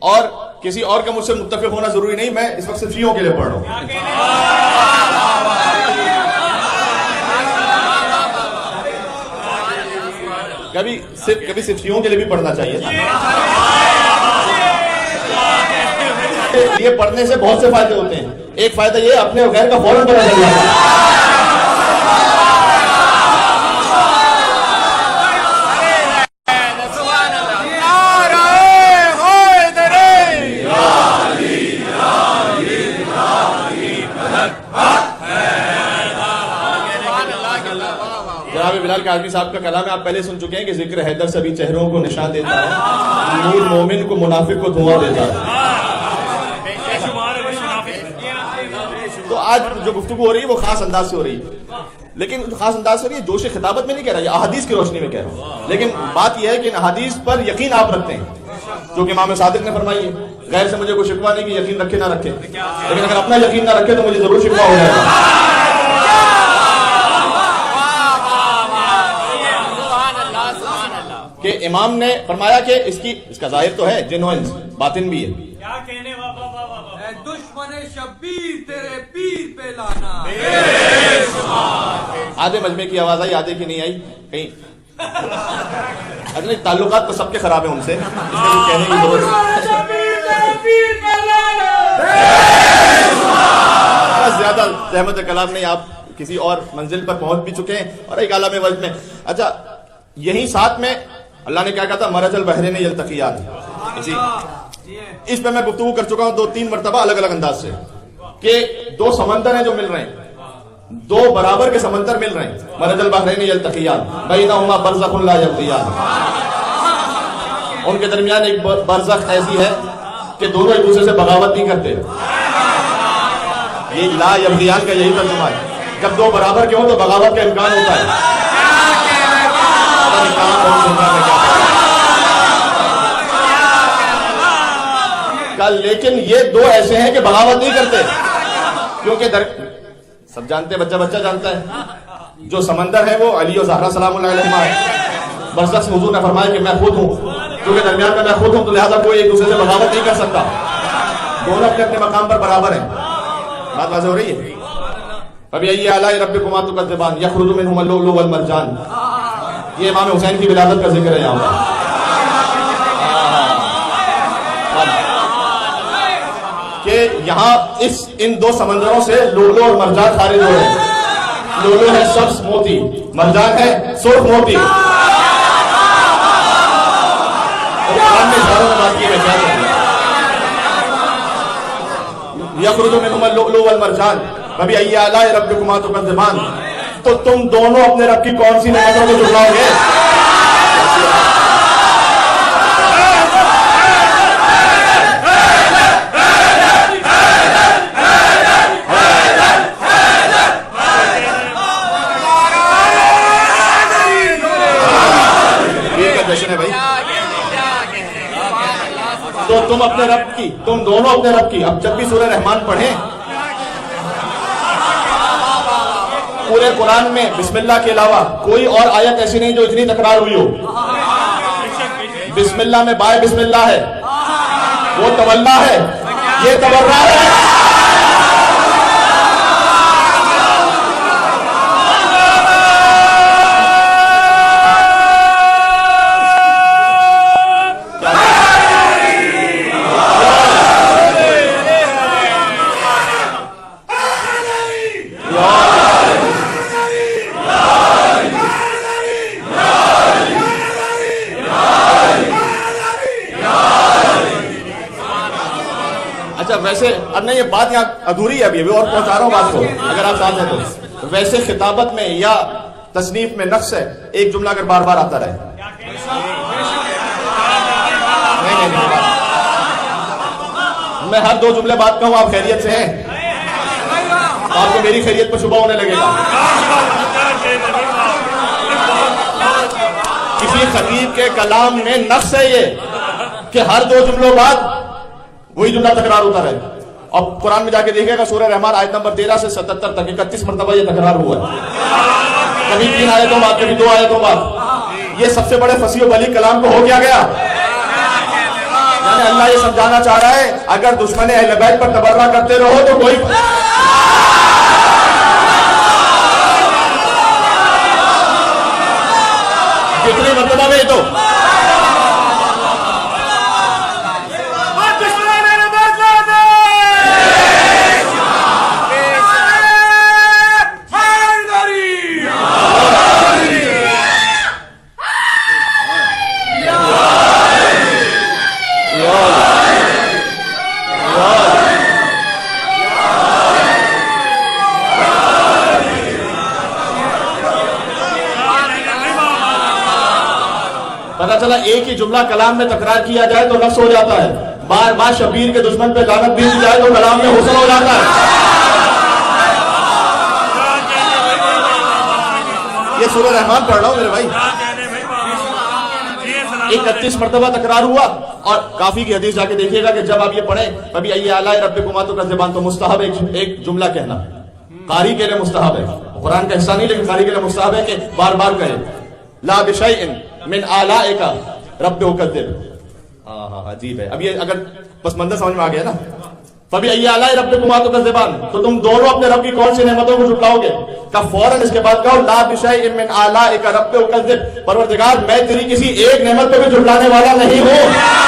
اور کسی اور کا مجھ سے متفق ہونا ضروری نہیں، میں اس وقت صرف شیعوں کے لیے پڑھ رہا ہوں۔ کبھی صرف شیعوں کے لیے بھی پڑھنا چاہیے تھا۔ یہ پڑھنے سے بہت سے فائدے ہوتے ہیں۔ ایک فائدہ یہ اپنے اور غیر کا فوراً پتہ چل جاتا ہے۔ جناب بلال کاظمی صاحب کا کلام ہے، آپ پہلے سن چکے ہیں کہ ذکر حیدر سبھی چہروں کو نشان دیتا ہے، نور مومن کو منافق کو دھواں دیتا ہے۔ تو آج جو گفتگو ہو رہی ہے وہ خاص انداز سے ہو رہی ہے، لیکن خاص انداز سے ہو رہی ہے، جوش خطابت میں نہیں کہہ رہا، یہ احادیث کی روشنی میں کہہ رہا ہوں۔ لیکن بات یہ ہے کہ ان احادیث پر یقین آپ رکھتے ہیں، جو کہ امام صادق نے فرمائی ہے۔ غیر سے مجھے کوئی شکوہ نہیں کہ یقین رکھے نہ رکھے، لیکن اگر اپنا یقین نہ رکھے تو مجھے ضرور شکوہ ہو جائے گا۔ کہ امام نے فرمایا کہ اس کا ظاہر تو ہے جنوئنس، باطن بھی ہے۔ کیا کہنے اے دشمن شبیر تیرے پیر پہ لانا۔ آدھے مجمع کی آواز آئی، آدھے کی نہیں آئی، کہیں اگلے تعلقات تو سب کے خراب ہیں ان سے، اس میں بھی کہنے کی ضرورت بس زیادہ زحمت کلام نہیں، آپ کسی اور منزل پر پہنچ بھی چکے ہیں اور ایک عالم وجد میں۔ اچھا، یہی ساتھ میں اللہ نے کیا کہا تھا، مرج البحرین یلتقیان، اس پہ میں گفتگو کر چکا ہوں 2-3 مرتبہ الگ الگ انداز سے، کہ دو سمندر ہیں جو مل رہے ہیں، دو برابر کے سمندر مل رہے ہیں، مرج البحرین یلتقیان بینہما برزخ لا یبغیان، ان کے درمیان ایک برزخ ایسی ہے کہ دونوں ایک دوسرے سے بغاوت نہیں کرتے۔ یہ لا یبغیان کا یہی ترجمہ ہے، جب دو برابر کے ہوں تو بغاوت کا امکان ہوتا ہے۔ لیکن یہ دو ایسے ہیں کہ بغاوت نہیں کرتے، کیونکہ سب جانتے ہیں، بچہ جانتا ہے، جو سمندر ہے وہ علی و زہرا سلام اللہ علیہما ہے۔ برزخ سے حضور نے فرمایا کہ میں خود ہوں، کیونکہ درمیان میں خود ہوں تو لہذا کوئی ایک دوسرے سے بغاوت نہیں کر سکتا، دونوں اپنے اپنے مقام پر برابر ہیں۔ بات واضح ہو رہی ہے؟ فَبِأَيِّ آلَاءِ رَبِّكُمَا تُكَذِّبَانِ يَخْرُجُ مِنْهُمَا اللُّؤْلُؤُ وَالْمَرْجَانُ۔ یہ امام حسین کی ولادت کا ذکر ہے یہاں پر، کہ یہاں ان دو سمندروں سے لؤلؤ اور مرجان خارج ہو رہے ہیں۔ لؤلؤ ہے سبز موتی، مرجان ہے سرخ موتی۔ قرآن میں اشاروں میں بات کی ہے، کیا یخرج منہما اللؤلؤ والمرجان فبأي آلاء ربكما تكذبان۔ تو تم دونوں اپنے رب کی کون سی نعمتوں کو جھٹلاؤ گے؟ تو تم اپنے رب کی، تم دونوں اپنے رب کی۔ اب جب بھی سورہ رحمان پڑھیں، پورے قرآن میں بسم اللہ کے علاوہ کوئی اور آیت ایسی نہیں جو اتنی تکرار ہوئی ہو۔ بسم اللہ میں بائے بسم اللہ ہے، وہ تولا ہے، یہ تبرع ہے۔ ویسے اب نہیں، یہ بات یہاں ادھوری ہے، ابھی اور پہنچا رہا ہوں بات کو، اگر آپ ساتھ ہیں تو۔ ویسے خطابت میں یا تصنیف میں نقص ہے ایک جملہ اگر بار بار آتا رہے۔ میں ہر 2 جملے بات کہوں آپ خیریت سے ہیں، آپ کو میری خیریت پر شبہ ہونے لگے گا۔ کسی خطیب کے کلام میں نقص ہے یہ کہ ہر 2 جملوں بعد وہی جملہ تکرار ہوتا رہے۔ اور قرآن میں جا کے دیکھے گا سورہ رحمان آیت نمبر 13 سے 77 تک 31 مرتبہ یہ تکرار ہوا ہے، کبھی 3 آیتوں بعد، کبھی 2 آیتوں بعد۔ یہ سب سے بڑے فصیح و بلیغ کلام کو ہو کیا گیا؟ یعنی اللہ یہ سمجھانا چاہ رہا ہے اگر دشمن اہل بیت پر تبرہ کرتے رہو تو کوئی کتنی مرتبہ میں تو پتا چلا ایک ہی جملہ کلام میں تکرار کیا جائے تو نفس ہو جاتا ہے، بار بار شبیر کے دشمن پہ لعنت بھیج جائے تو کلام میں حسن ہو جاتا ہے۔ یہ سورہ رحمان پڑھ رہا ہوں میرے بھائی، 31 مرتبہ تکرار ہوا، اور کافی کی حدیث جا کے دیکھیے گا کہ جب آپ یہ پڑھیں کبھی ای اعلی ربکما تکذبان تو مستحب ایک جملہ کہنا، قاری کے لیے مستحب ہے، قرآن کا حصہ نہیں لیکن قاری کے لیے مستحب ہے کہ بار بار کہے لا بشیء من آلائک رب اکذب۔ ہاں عجیب ہے۔ اب یہ اگر پس منظر سمجھ میں آ گیا نا، فبی ای اعلی ربکما تکذبان، تو تم دونوں اپنے رب کی کون سی نعمتوں کو جھٹلاؤ گے؟ کہ فوراً اس کے بعد کہو لا بشیء من آلائک رب اکذب، پروردگار میں تیری کسی ایک نعمت پہ بھی جھٹلانے والا نہیں ہوں۔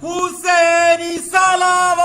حسینی سلام